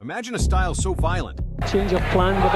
Imagine a style so violent. Change of plan with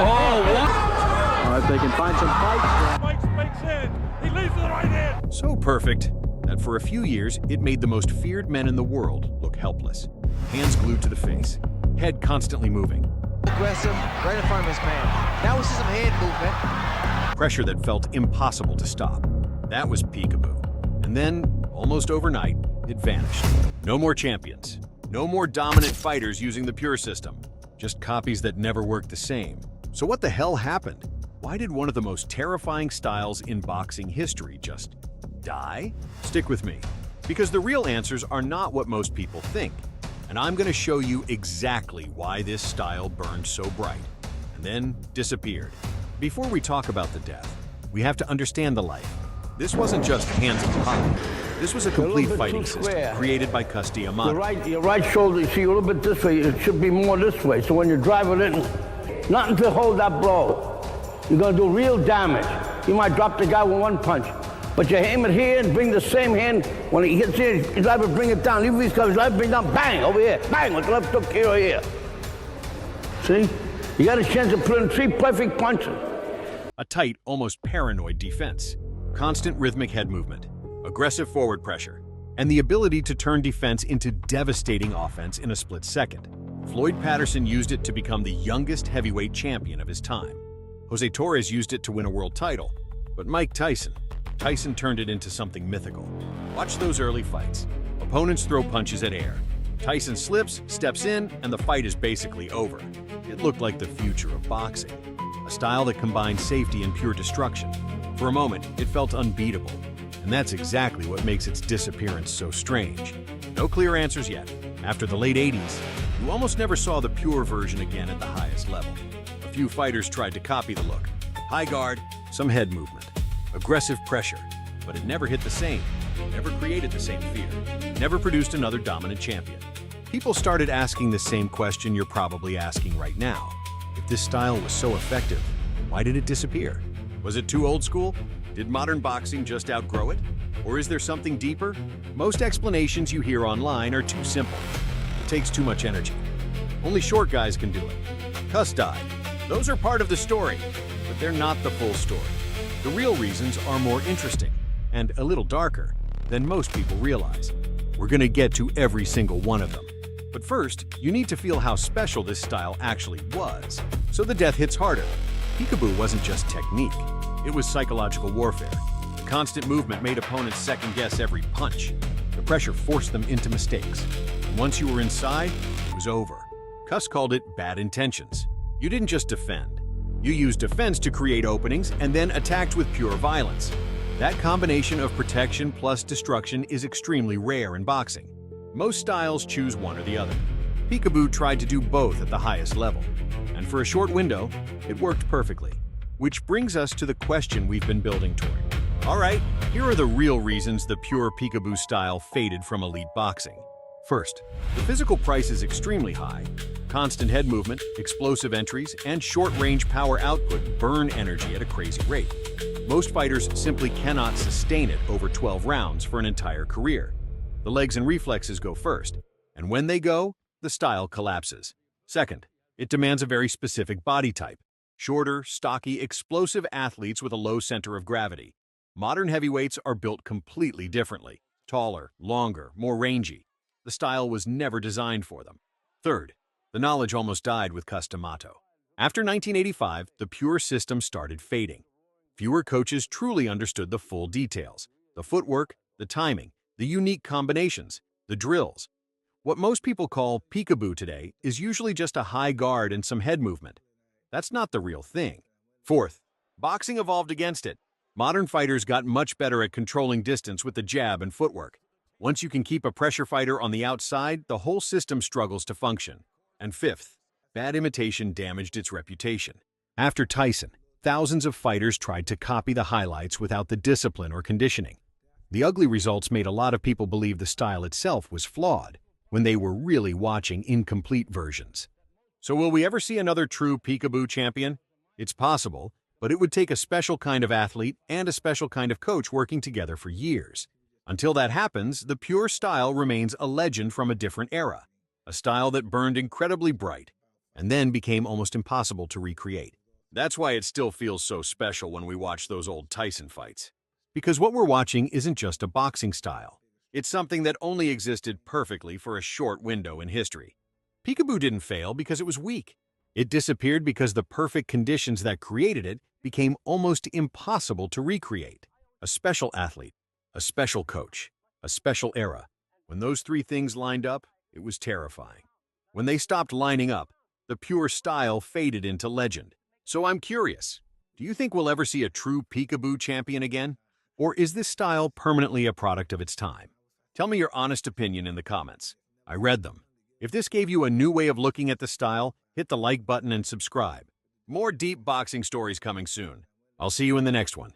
If they can find some fights. Mike makes in. He leads to the right hand. So perfect that for a few years, it made the most feared men in the world look helpless. Hands glued to the face, head constantly moving. Aggressive, right in front of his man. Now we see some hand movement. Pressure that felt impossible to stop. That was Peekaboo. And then, almost overnight, it vanished. No more champions. No more dominant fighters using the pure system. Just copies that never worked the same. So what the hell happened? Why did one of the most terrifying styles in boxing history just die? Stick with me, because the real answers are not what most people think. And I'm going to show you exactly why this style burned so bright and then disappeared. Before we talk about the death, we have to understand the life. This wasn't just hands in the pocket. This was a complete fighting system created by Cus D'Amato. Your right shoulder, see, a little bit this way. It should be more this way. So when you're driving it, nothing to hold that blow. You're going to do real damage. You might drop the guy with one punch. But you aim it here and bring the same hand. When he hits here, you drive it, bring it down. Leave these guys, drive it, bring it down, bang, over here. Bang, with the left hook here or here. See? You got a chance to put in 3 perfect punches. A tight, almost paranoid defense. Constant rhythmic head movement. Aggressive forward pressure. And the ability to turn defense into devastating offense in a split second. Floyd Patterson used it to become the youngest heavyweight champion of his time. Jose Torres used it to win a world title. But Mike Tyson turned it into something mythical. Watch those early fights. Opponents throw punches at air. Tyson slips, steps in, and the fight is basically over. It looked like the future of boxing. A style that combined safety and pure destruction. For a moment, it felt unbeatable. And that's exactly what makes its disappearance so strange. No clear answers yet. After the late 80s, you almost never saw the pure version again at the highest level. A few fighters tried to copy the look. High guard, some head movement. Aggressive pressure, but it never hit the same, never created the same fear, never produced another dominant champion. People started asking the same question you're probably asking right now. If this style was so effective, why did it disappear? Was it too old school? Did modern boxing just outgrow it? Or is there something deeper? Most explanations you hear online are too simple. It takes too much energy. Only short guys can do it. Cus died. Those are part of the story, but they're not the full story. The real reasons are more interesting and a little darker than most people realize. We're going to get to every single one of them. But first, you need to feel how special this style actually was. So the death hits harder. Peekaboo wasn't just technique. It was psychological warfare. The constant movement made opponents second-guess every punch. The pressure forced them into mistakes. And once you were inside, it was over. Cus called it bad intentions. You didn't just defend. You used defense to create openings and then attacked with pure violence. That combination of protection plus destruction is extremely rare in boxing. Most styles choose one or the other. Peekaboo tried to do both at the highest level. And for a short window, it worked perfectly. Which brings us to the question we've been building toward. All right, here are the real reasons the pure Peekaboo style faded from elite boxing. First, the physical price is extremely high. Constant head movement, explosive entries, and short-range power output burn energy at a crazy rate. Most fighters simply cannot sustain it over 12 rounds for an entire career. The legs and reflexes go first, and when they go, the style collapses. Second, it demands a very specific body type. Shorter, stocky, explosive athletes with a low center of gravity. Modern heavyweights are built completely differently. Taller, longer, more rangy. The style was never designed for them. Third, the knowledge almost died with Cus D'Amato. After 1985, the pure system started fading. Fewer coaches truly understood the full details. The footwork, the timing, the unique combinations, the drills. What most people call Peekaboo today is usually just a high guard and some head movement. That's not the real thing. Fourth, boxing evolved against it. Modern fighters got much better at controlling distance with the jab and footwork. Once you can keep a pressure fighter on the outside, the whole system struggles to function. And fifth, bad imitation damaged its reputation. After Tyson, thousands of fighters tried to copy the highlights without the discipline or conditioning. The ugly results made a lot of people believe the style itself was flawed, when they were really watching incomplete versions. So will we ever see another true Peekaboo champion? It's possible, but it would take a special kind of athlete and a special kind of coach working together for years. Until that happens, the pure style remains a legend from a different era. A style that burned incredibly bright, and then became almost impossible to recreate. That's why it still feels so special when we watch those old Tyson fights. Because what we're watching isn't just a boxing style. It's something that only existed perfectly for a short window in history. Peekaboo didn't fail because it was weak. It disappeared because the perfect conditions that created it became almost impossible to recreate. A special athlete, a special coach, a special era. When those three things lined up, it was terrifying. When they stopped lining up, the pure style faded into legend. So I'm curious, do you think we'll ever see a true Peekaboo champion again? Or is this style permanently a product of its time? Tell me your honest opinion in the comments. I read them. If this gave you a new way of looking at the style, hit the like button and subscribe. More deep boxing stories coming soon. I'll see you in the next one.